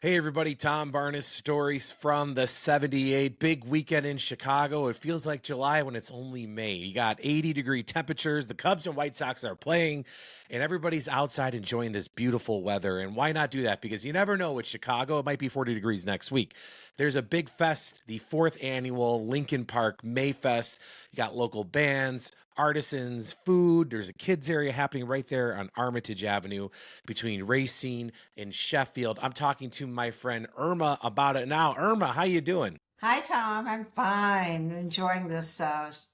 Hey everybody, Tom Barnes, stories from the 78. Big weekend in Chicago. It feels like July when it's only May. You got 80-degree temperatures. The Cubs and White Sox are playing, and everybody's outside enjoying this beautiful weather. And why not do that? Because you never know with Chicago, it might be 40 degrees next week. There's a big fest, the fourth annual Lincoln Park Mayfest. You got local bands, artisans, food. There's a kids area happening right there on Armitage Avenue between Racine in Sheffield. I'm talking to my friend Irma about it now. Irma, how you doing? Hi, Tom. I'm fine. Enjoying this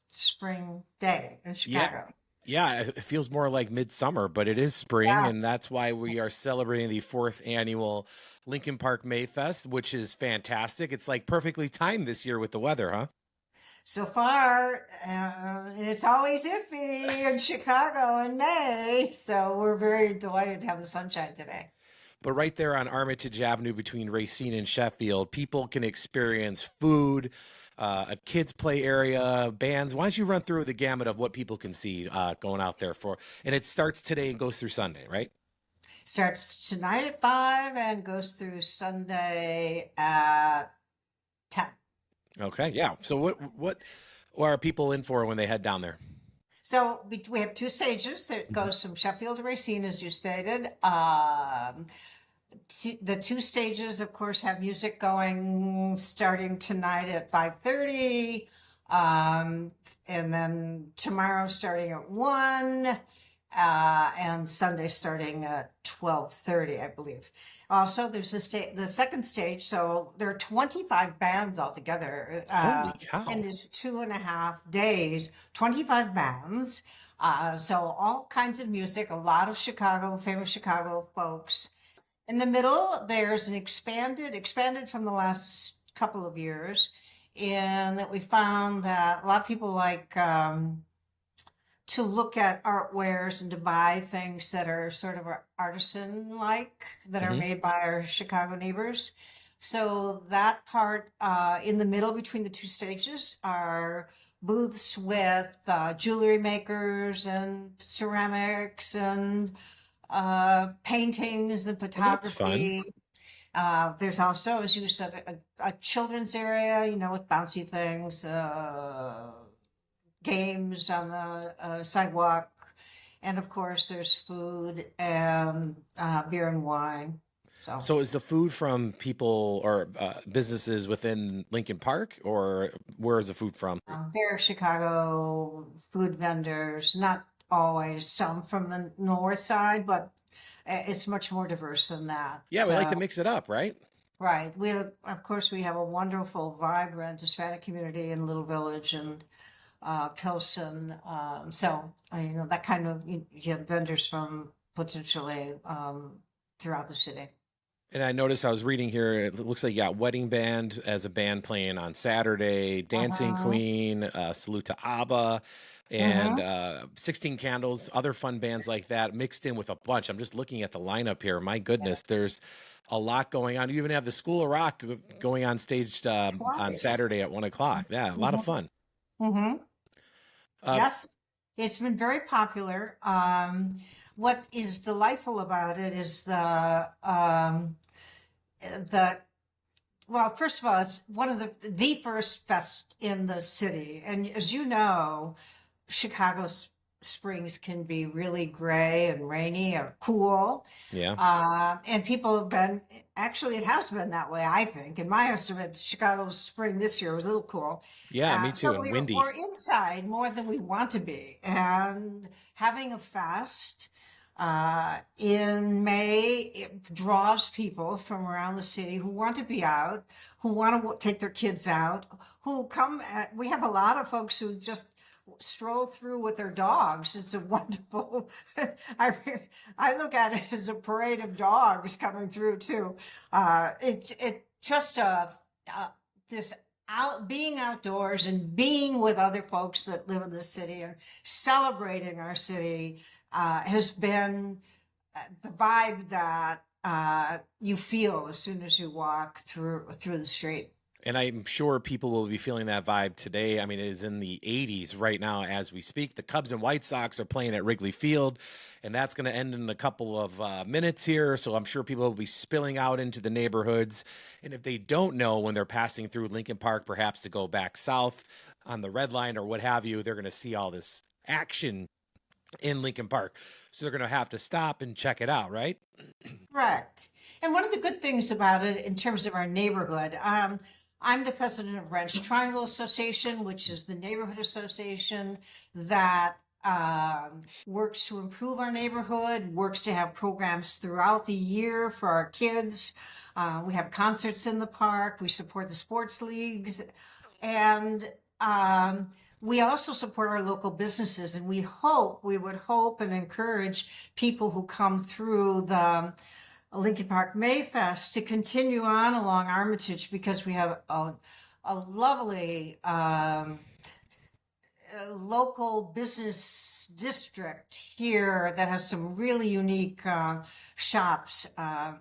spring day in Yeah. Chicago. Yeah, it feels more like midsummer, but it is spring, Yeah. and that's why we are celebrating the fourth annual Lincoln Park Mayfest, which is fantastic. It's like perfectly timed this year with the weather, huh? So far, and it's always iffy in Chicago in May. So we're very delighted to have the sunshine today. But right there on Armitage Avenue between Racine and Sheffield, people can experience food, a kids play area, bands. Why don't you run through the gamut of what people can see going out there for? And it starts today and goes through Sunday, right? Starts tonight at 5 and goes through Sunday at 10. Okay, yeah. So what are people in for when they head down there? So we have two stages that Mhm. goes from Sheffield to Racine, as you stated. The two stages, of course, have music going starting tonight at 5:30, and then tomorrow starting at 1, and Sunday starting at 12:30, I believe. Also, there's the second stage, so there are 25 bands altogether, Holy in cow. this 2.5 days, 25 bands. So all kinds of music, a lot of famous Chicago folks. In the middle, there's an expanded from the last couple of years, in that we found that a lot of people like to look at artwares and to buy things that are sort of artisan like, that are Hmm. made by our Chicago neighbors. So that part in the middle between the two stages are booths with jewelry makers and ceramics and paintings and Well, that's fun. photography. There's also, as you said, a children's area, with bouncy things, games on the sidewalk. And of course, there's food and beer and wine. So So is the food from people or businesses within Lincoln Park, or where is the food from? there are Chicago food vendors, not always some from the north side, but it's much more diverse than that. Yeah, we like to So, mix it up, right? right. Of course, we have a wonderful, vibrant Hispanic community in Little Village and Pilsen. That kind of, you have vendors from potentially throughout the city. And I noticed I was reading here, it looks like you got Wedding Band as a band playing on Saturday, Dancing Uh-huh. Queen, Salute to ABBA, and Mm-hmm. 16 Candles, other fun bands like that mixed in with a bunch. I'm just looking at the lineup here. My goodness, there's a lot going on. You even have the School of Rock going on stage on Twice. Saturday at 1 o'clock. Yeah, a lot of Mm-hmm. fun. Mm-hmm. Uh, Yes, it's been very popular. What is delightful about it is the well, first of all, it's one of the first fest in the city, and as you know, Chicago springs can be really gray and rainy or cool. yeah. And people have been, actually, it has been that way, I think. In my estimate, Chicago's spring this year was a little cool. Yeah, me too, So and we're windy. inside more than we want to be. And having a fest in May, it draws people from around the city who want to be out, who want to take their kids out, who come. We have a lot of folks who just stroll through with their dogs. It's a wonderful. I I look at it as a parade of dogs coming through too. It just this out being outdoors and being with other folks that live in the city and celebrating our city has been the vibe that you feel as soon as you walk through the street. And I'm sure people will be feeling that vibe today. I mean, it is in the 80s right now as we speak. The Cubs and White Sox are playing at Wrigley Field, and that's going to end in a couple of minutes here. So I'm sure people will be spilling out into the neighborhoods. And if they don't know when they're passing through Lincoln Park, perhaps to go back south on the red line or what have you, they're going to see all this action in Lincoln Park. So they're going to have to stop and check it out, right? Correct. And one of the good things about it in terms of our neighborhood, I'm the president of Ranch Triangle Association, which is the neighborhood association that works to improve our neighborhood, works to have programs throughout the year for our kids. We have concerts in the park. We support the sports leagues. And we also support our local businesses. And we would hope and encourage people who come through the Lincoln Park Mayfest to continue on along Armitage, because we have a lovely local business district here that has some really unique shops. And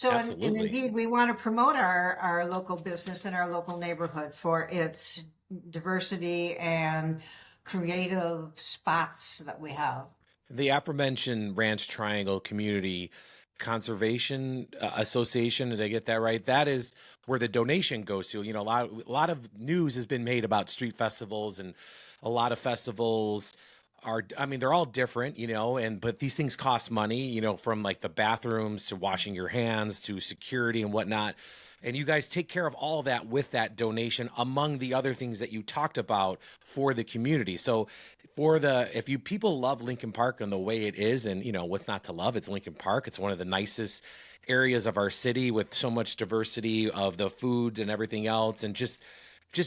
Absolutely. indeed, we want to promote our local business and our local neighborhood for its diversity and creative spots that we have. The aforementioned Ranch Triangle Community Conservation Association, did I get that right? That is where the donation goes to. You know, a lot of news has been made about street festivals, and a lot of festivals are, I mean, they're all different, you know, and but these things cost money, you know, from like the bathrooms to washing your hands to security and whatnot. And you guys take care of all that with that donation, among the other things that you talked about for the community. So for the, if you people love Lincoln Park and the way it is, and you know what's not to love, it's Lincoln Park. It's one of the nicest areas of our city with so much diversity of the foods and everything else, and just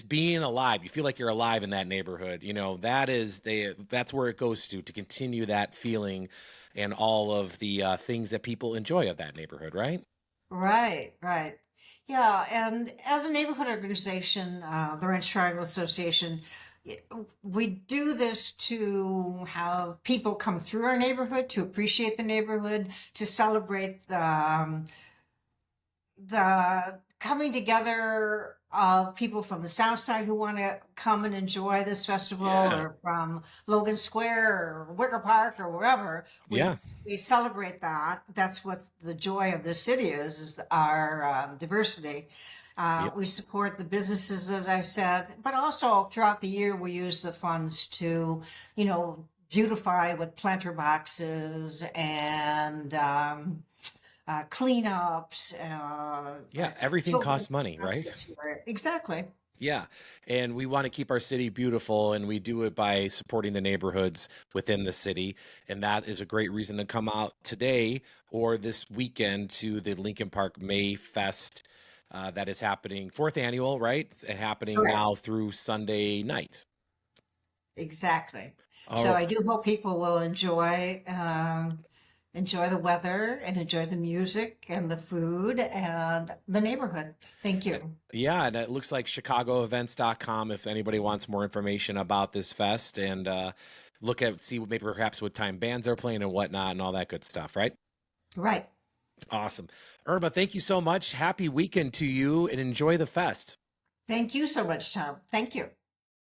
being alive. You feel like you're alive in that neighborhood. You know, that's where it goes to continue that feeling and all of the things that people enjoy of that neighborhood, right? Right, right. Yeah, and as a neighborhood organization, the Ranch Triangle Association, y- we do this to have people come through our neighborhood, to appreciate the neighborhood, to celebrate the coming together of people from the South Side who want to come and enjoy this festival, Yeah. or from Logan Square or Wicker Park or wherever. Yeah. We celebrate that. That's what the joy of this city is our diversity. Yeah. We support the businesses, as I said, but also throughout the year we use the funds to, beautify with planter boxes and cleanups, Yeah. Everything costs children's money, right? concerts here. Exactly. Yeah. And we want to keep our city beautiful, and we do it by supporting the neighborhoods within the city. And that is a great reason to come out today or this weekend to the Lincoln Park May Fest that is happening, fourth annual, right? It's happening Correct. now through Sunday night. Exactly. So Oh, I do hope people will enjoy the weather and enjoy the music and the food and the neighborhood. Thank you. yeah. And it looks like chicagoevents.com if anybody wants more information about this fest, and see maybe perhaps what time bands are playing and whatnot and all that good stuff, right? Right. Awesome. Irma, thank you so much. Happy weekend to you and enjoy the fest. Thank you so much, Tom. Thank you.